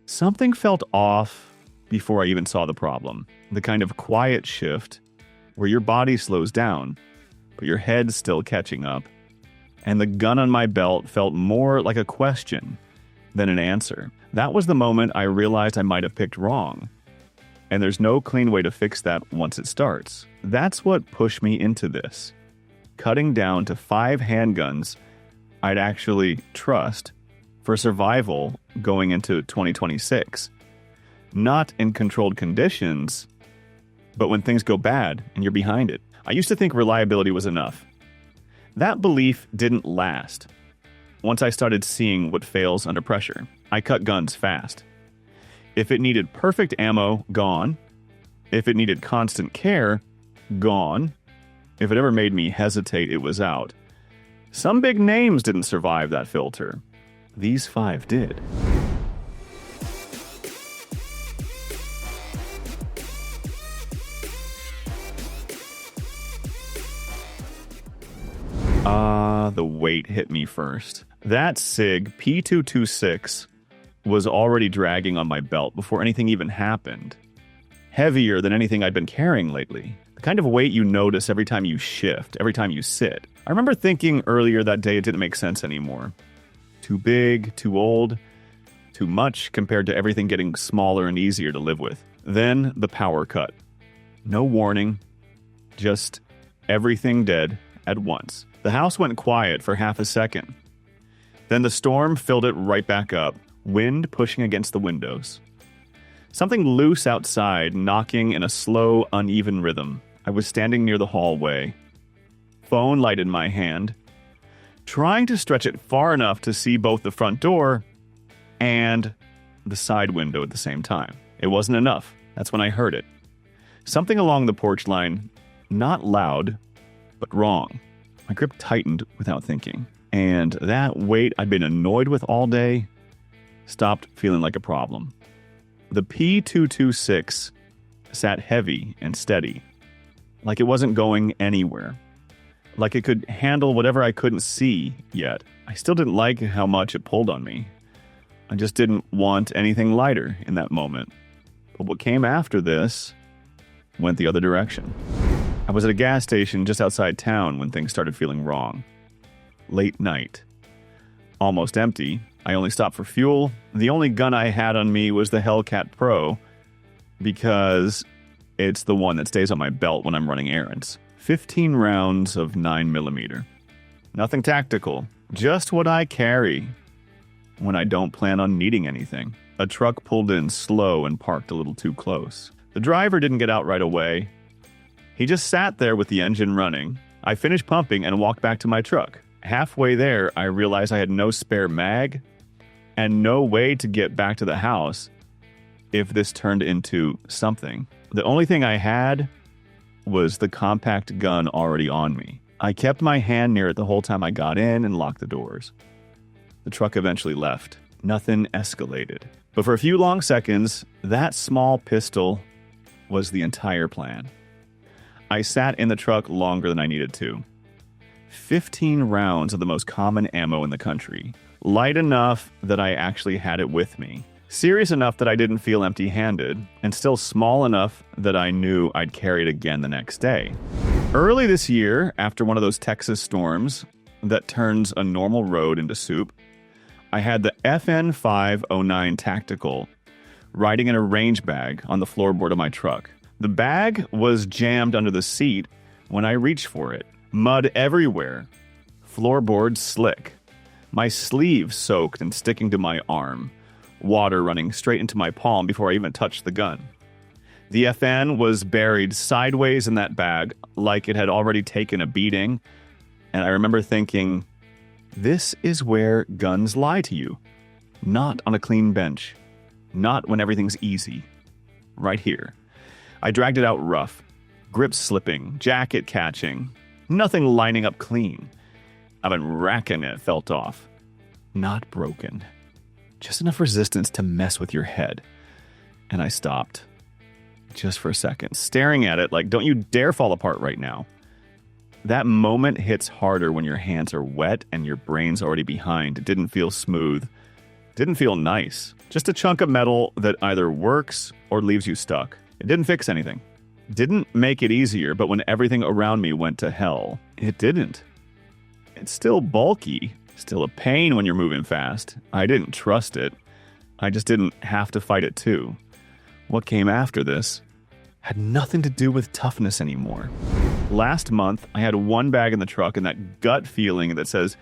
Something felt off before I even saw the problem. The kind of quiet shift where your body slows down, but your head's still catching up. And the gun on my belt felt more like a question than an answer. That was the moment I realized I might have picked wrong. And there's no clean way to fix that once it starts. That's what pushed me into this. Cutting down to 5 handguns I'd actually trust for survival going into 2026. Not in controlled conditions, but when things go bad and you're behind it. I used to think reliability was enough. That belief didn't last. Once I started seeing what fails under pressure, I cut guns fast. If it needed perfect ammo, gone. If it needed constant care, gone. If it ever made me hesitate, it was out. Some big names didn't survive that filter. These 5 did. The weight hit me first. That SIG P226 was already dragging on my belt before anything even happened. Heavier than anything I'd been carrying lately. The kind of weight you notice every time you shift, every time you sit. I remember thinking earlier that day it didn't make sense anymore. Too big, too old, too much compared to everything getting smaller and easier to live with. Then the power cut. No warning, just everything dead at once. The house went quiet for half a second. Then the storm filled it right back up, wind pushing against the windows. Something loose outside, knocking in a slow, uneven rhythm. I was standing near the hallway. Phone light in my hand, trying to stretch it far enough to see both the front door and the side window at the same time. It wasn't enough. That's when I heard it. Something along the porch line, not loud, but wrong. My grip tightened without thinking. And that weight I'd been annoyed with all day stopped feeling like a problem. The P226 sat heavy and steady, like it wasn't going anywhere. Like it could handle whatever I couldn't see yet. I still didn't like how much it pulled on me. I just didn't want anything lighter in that moment. But what came after this went the other direction. I was at a gas station just outside town when things started feeling wrong. Late night. Almost empty. I only stopped for fuel. The only gun I had on me was the Hellcat Pro because it's the one that stays on my belt when I'm running errands. 15 rounds of 9mm. Nothing tactical. Just what I carry when I don't plan on needing anything. A truck pulled in slow and parked a little too close. The driver didn't get out right away. He just sat there with the engine running. I finished pumping and walked back to my truck. Halfway there, I realized I had no spare mag and no way to get back to the house if this turned into something. The only thing I had was the compact gun already on me. I kept my hand near it the whole time I got in and locked the doors. The truck eventually left. Nothing escalated. But for a few long seconds, that small pistol was the entire plan. I sat in the truck longer than I needed to. 15 rounds of the most common ammo in the country. Light enough that I actually had it with me. Serious enough that I didn't feel empty-handed, and still small enough that I knew I'd carry it again the next day. Early this year, after one of those Texas storms that turns a normal road into soup, I had the FN509 Tactical riding in a range bag on the floorboard of my truck. The bag was jammed under the seat when I reached for it. Mud everywhere. Floorboard slick. My sleeve soaked and sticking to my arm. Water running straight into my palm before I even touched the gun. The FN was buried sideways in that bag like it had already taken a beating. And I remember thinking, this is where guns lie to you. Not on a clean bench. Not when everything's easy. Right here. I dragged it out rough. Grip slipping, jacket catching. Nothing lining up clean. I've been racking it, felt off. Not broken. Just enough resistance to mess with your head. And I stopped. Just for a second, staring at it like, don't you dare fall apart right now. That moment hits harder when your hands are wet and your brain's already behind. It didn't feel smooth. Didn't feel nice. Just a chunk of metal that either works or leaves you stuck. It didn't fix anything. Didn't make it easier, but when everything around me went to hell, it didn't. It's still bulky, still a pain when you're moving fast. I didn't trust it. I just didn't have to fight it too. What came after this had nothing to do with toughness anymore. Last month, I had one bag in the truck and that gut feeling that says,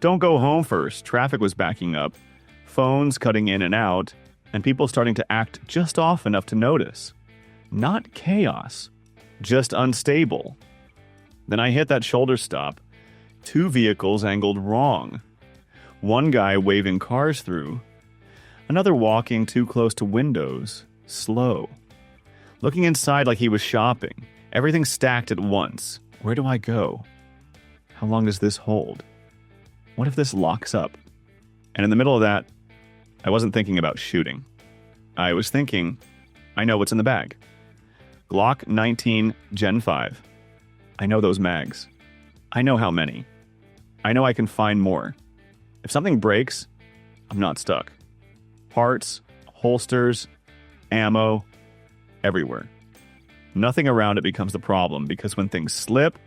don't go home first. Traffic was backing up, phones cutting in and out, and people starting to act just off enough to notice. Not chaos, just unstable. Then I hit that shoulder stop. 2 vehicles angled wrong. One guy waving cars through. Another walking too close to windows, slow. Looking inside like he was shopping. Everything stacked at once. Where do I go? How long does this hold? What if this locks up? And in the middle of that, I wasn't thinking about shooting. I was thinking, I know what's in the bag. Glock 19 Gen 5. I know those mags. I know how many. I know I can find more. If something breaks, I'm not stuck. Parts, holsters, ammo, everywhere. Nothing around it becomes the problem because when things slip,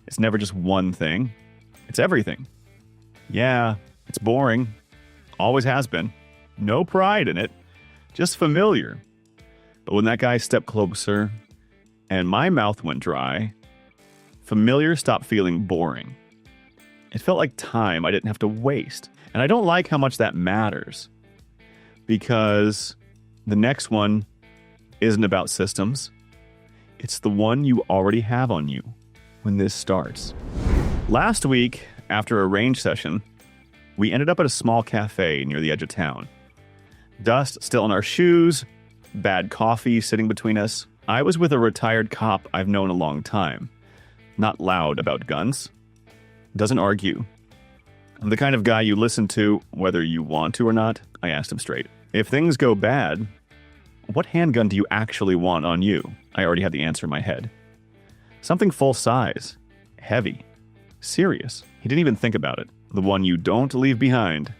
it's never just one thing. It's everything. Yeah, it's boring. Always has been. No pride in it. Just familiar. But when that guy stepped closer and my mouth went dry, familiar stopped feeling boring. It felt like time I didn't have to waste. And I don't like how much that matters. Because the next one isn't about systems. It's the one you already have on you when this starts. Last week, after a range session, we ended up at a small cafe near the edge of town. Dust still on our shoes, bad coffee sitting between us. I was with a retired cop I've known a long time. Not loud about guns. Doesn't argue. I'm the kind of guy you listen to whether you want to or not. I asked him straight. If things go bad, what handgun do you actually want on you? I already had the answer in my head. Something full size, heavy, serious. He didn't even think about it. The one you don't leave behind.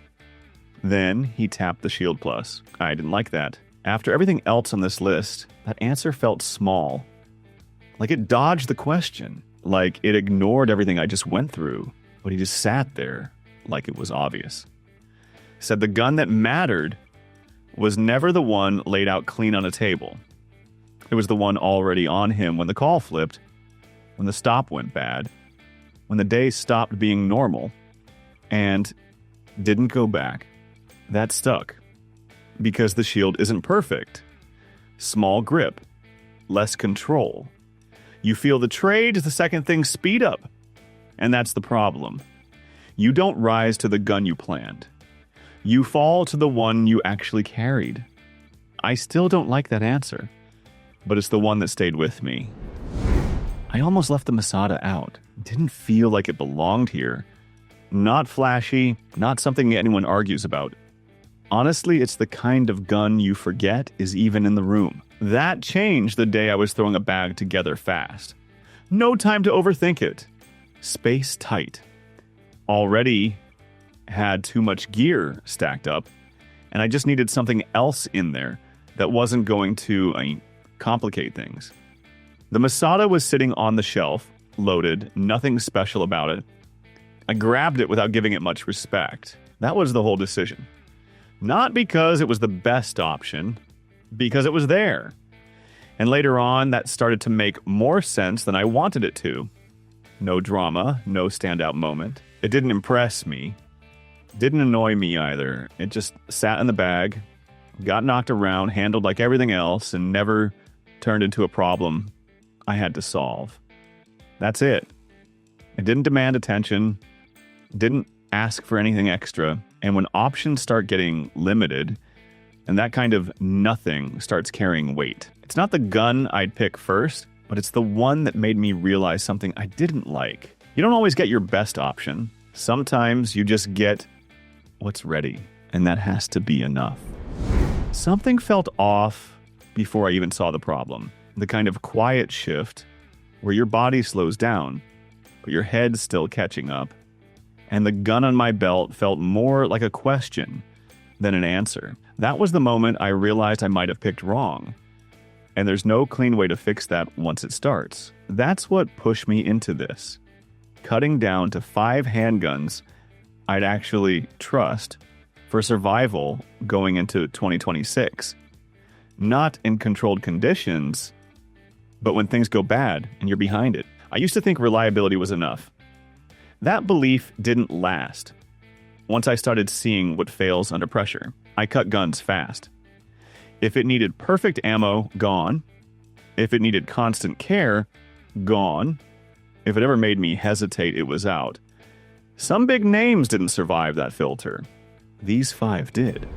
Then he tapped the Shield Plus. I didn't like that. After everything else on this list, that answer felt small. Like it dodged the question. Like it ignored everything I just went through. But he just sat there like it was obvious. Said the gun that mattered was never the one laid out clean on a table. It was the one already on him when the call flipped, when the stop went bad, when the day stopped being normal, and didn't go back. That stuck. Because the Shield isn't perfect. Small grip. Less control. You feel the trade the second things speed up. And that's the problem. You don't rise to the gun you planned. You fall to the one you actually carried. I still don't like that answer, but it's the one that stayed with me. I almost left the Masada out. It didn't feel like it belonged here. Not flashy, not something anyone argues about. Honestly, it's the kind of gun you forget is even in the room. That changed the day I was throwing a bag together fast. No time to overthink it. Space tight. Already had too much gear stacked up, and I just needed something else in there that wasn't going to complicate things. The Masada was sitting on the shelf, loaded, nothing special about it. I grabbed it without giving it much respect. That was the whole decision. Not because it was the best option, because it was there. And later on, that started to make more sense than I wanted it to. No drama, no standout moment. It didn't impress me. Didn't annoy me either. It just sat in the bag, got knocked around, handled like everything else, and never turned into a problem I had to solve. That's it. It didn't demand attention, didn't ask for anything extra, and when options start getting limited, and that kind of nothing starts carrying weight, it's not the gun I'd pick first, but it's the one that made me realize something I didn't like. You don't always get your best option. Sometimes you just get what's ready, and that has to be enough. Something felt off before I even saw the problem. The kind of quiet shift where your body slows down, but your head's still catching up. And the gun on my belt felt more like a question than an answer. That was the moment I realized I might have picked wrong. And there's no clean way to fix that once it starts. That's what pushed me into this. Cutting down to 5 handguns I'd actually trust for survival going into 2026. Not in controlled conditions, but when things go bad and you're behind it. I used to think reliability was enough. That belief didn't last. Once I started seeing what fails under pressure, I cut guns fast. If it needed perfect ammo, gone. If it needed constant care, gone. If it ever made me hesitate, it was out. Some big names didn't survive that filter. These 5 did.